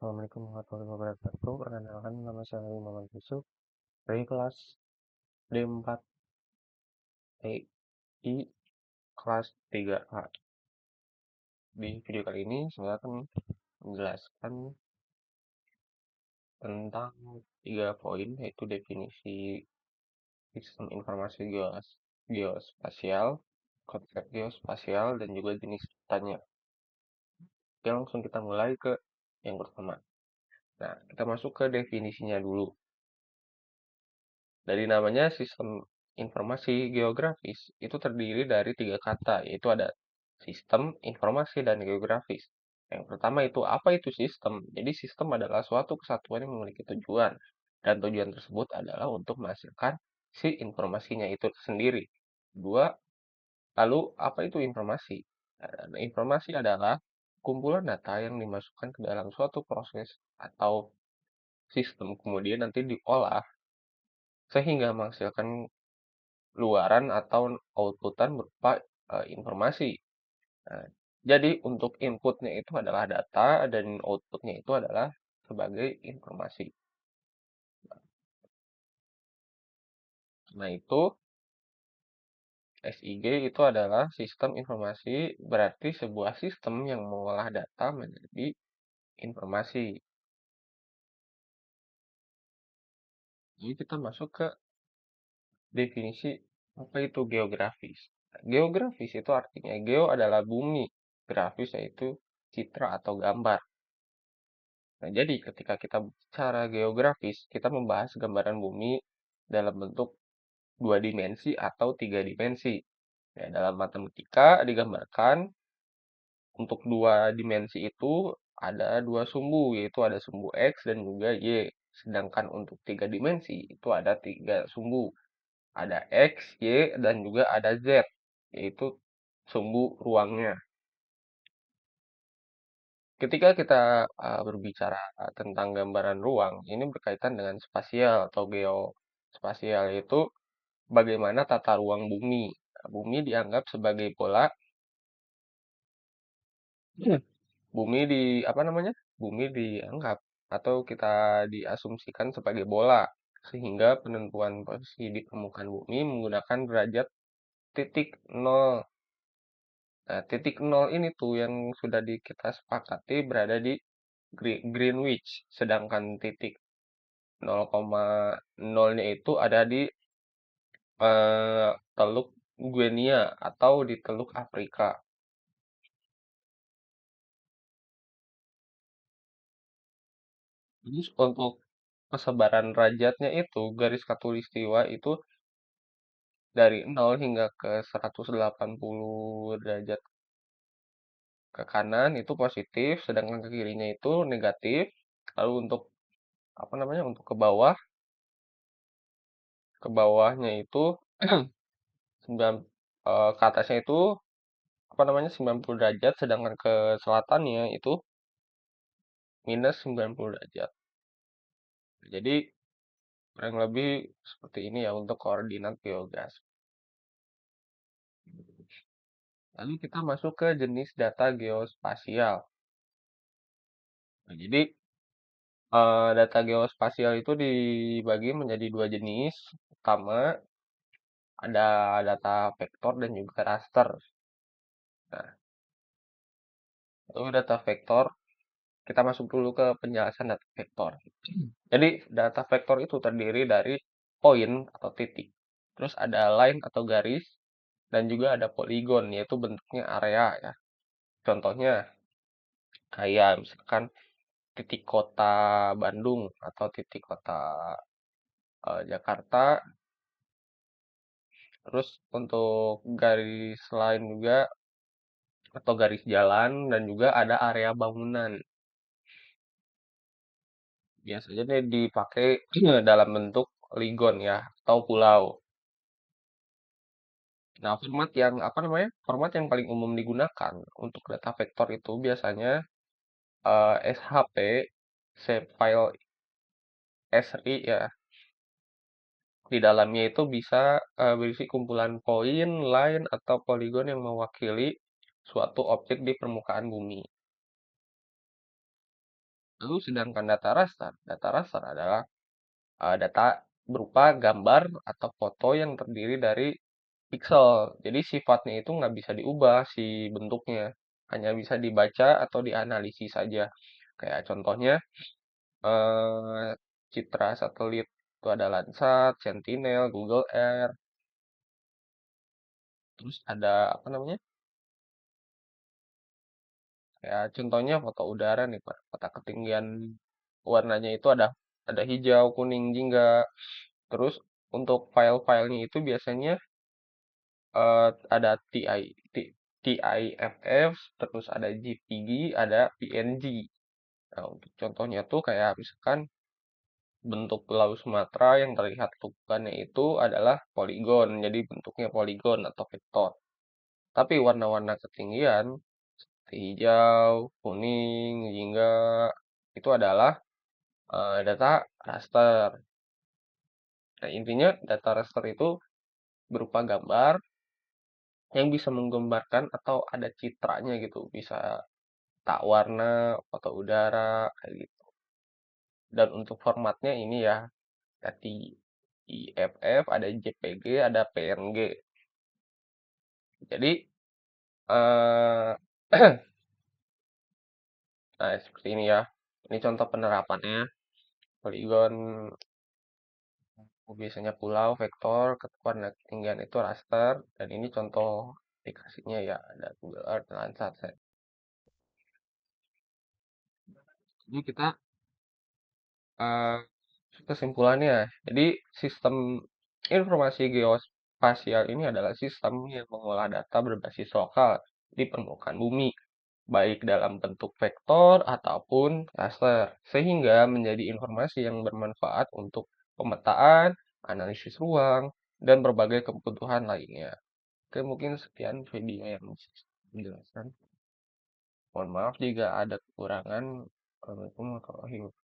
Assalamualaikum warahmatullahi wabarakatuh. Perkenalkan, nama saya Muhammad Yusuf dari kelas D4 TI kelas 3A. Di video kali ini saya akan menjelaskan tentang 3 poin, yaitu definisi sistem informasi geospasial, konsep geospasial, dan juga jenis datanya. Oke, langsung kita mulai ke yang pertama. Nah, kita masuk ke definisinya dulu. Dari namanya sistem informasi geografis itu terdiri dari 3 kata, yaitu ada sistem, informasi, dan geografis. Yang pertama itu apa itu sistem? Jadi sistem adalah suatu kesatuan yang memiliki tujuan, dan tujuan tersebut adalah untuk menghasilkan si informasinya itu sendiri. Dua, lalu apa itu informasi? Nah, informasi adalah kumpulan data yang dimasukkan ke dalam suatu proses atau sistem, kemudian nanti diolah sehingga menghasilkan luaran atau outputan berupa informasi. Nah, jadi untuk inputnya itu adalah data dan outputnya itu adalah sebagai informasi. Nah itu SIG itu adalah sistem informasi, berarti sebuah sistem yang mengolah data menjadi informasi. Jadi kita masuk ke definisi apa itu geografis. Geografis itu artinya geo adalah bumi, grafis yaitu citra atau gambar. Nah, jadi ketika kita bicara geografis, kita membahas gambaran bumi dalam bentuk 2 dimensi atau 3 dimensi. Ya, dalam matematika digambarkan untuk 2 dimensi itu ada 2 sumbu, yaitu ada sumbu X dan juga Y. Sedangkan untuk 3 dimensi itu ada 3 sumbu. Ada X, Y, dan juga ada Z, yaitu sumbu ruangnya. Ketika kita berbicara tentang gambaran ruang, ini berkaitan dengan spasial atau geospasial, yaitu bagaimana tata ruang bumi. Nah, bumi dianggap sebagai bola. Hmm. Bumi di apa namanya? Bumi dianggap atau kita diasumsikan sebagai bola, sehingga penentuan posisi di permukaan bumi menggunakan derajat titik nol. Nah, titik nol ini tuh yang sudah kita sepakati berada di Greenwich, sedangkan titik 0,0-nya itu ada di Teluk Guinea atau di Teluk Afrika. Terus untuk persebaran derajatnya itu garis khatulistiwa itu dari 0 hingga ke 180 derajat ke kanan itu positif, sedangkan ke kirinya itu negatif. Lalu untuk apa namanya? Untuk ke bawahnya itu 9 ke atasnya itu apa namanya? 90 derajat, sedangkan ke selatannya itu minus 90 derajat. Jadi kurang lebih seperti ini ya untuk koordinat geografis. Lalu kita masuk ke jenis data geospasial. Nah, jadi data geospasial itu dibagi menjadi 2 jenis. Pertama, ada data vektor dan juga raster. Nah, itu data vektor. Kita masuk dulu ke penjelasan data vektor. Jadi, data vektor itu terdiri dari poin atau titik. Terus ada line atau garis, dan juga ada poligon, yaitu bentuknya area ya. Contohnya, kayak misalkan titik kota Bandung atau titik kota Jakarta. Terus untuk garis lain juga atau garis jalan dan juga ada area bangunan. Biasanya dia dipakai dalam bentuk poligon ya atau pulau. Nah, format yang apa namanya? Format yang paling umum digunakan untuk data vektor itu biasanya SHP, shape file SRI ya. Di dalamnya itu bisa berisi kumpulan poin, line, atau poligon yang mewakili suatu objek di permukaan bumi. Lalu sedangkan data raster adalah data berupa gambar atau foto yang terdiri dari pixel. Jadi sifatnya itu nggak bisa diubah si bentuknya, hanya bisa dibaca atau dianalisis saja. Kayak contohnya eh, citra satelit itu ada Landsat, Sentinel, Google Earth, terus ada apa namanya? Ya contohnya foto udara nih Pak. Peta ketinggian warnanya itu ada hijau, kuning, jingga. Terus untuk file-filenya itu biasanya ada TIFF, terus ada JPG, ada PNG. Nah, untuk contohnya tuh kayak misalkan bentuk Pulau Sumatera yang terlihat tumpukannya itu adalah poligon, jadi bentuknya poligon atau vektor. Tapi warna-warna ketinggian seperti hijau, kuning, jingga itu adalah data raster. Nah, intinya data raster itu berupa gambar yang bisa menggambarkan atau ada citranya gitu, bisa tak warna, foto udara, kayak gitu. Dan untuk formatnya ini ya, ada TIFF, ada JPG, ada PNG. Jadi, eh nah seperti ini ya. Ini contoh penerapannya. Polygon biasanya pulau, vektor, warna ketinggian itu raster. Dan ini contoh aplikasinya ya, ada Google Earth, Landsat. Jadi kita eh, kesimpulannya, jadi sistem informasi geospasial ini adalah sistem yang mengolah data berbasis lokal di permukaan bumi, baik dalam bentuk vektor ataupun raster, sehingga menjadi informasi yang bermanfaat untuk pemetaan, analisis ruang, dan berbagai kebutuhan lainnya. Oke, mungkin sekian video yang bisa saya menjelaskan. Mohon maaf jika ada kekurangan. Assalamualaikum warahmatullahi wabarakatuh.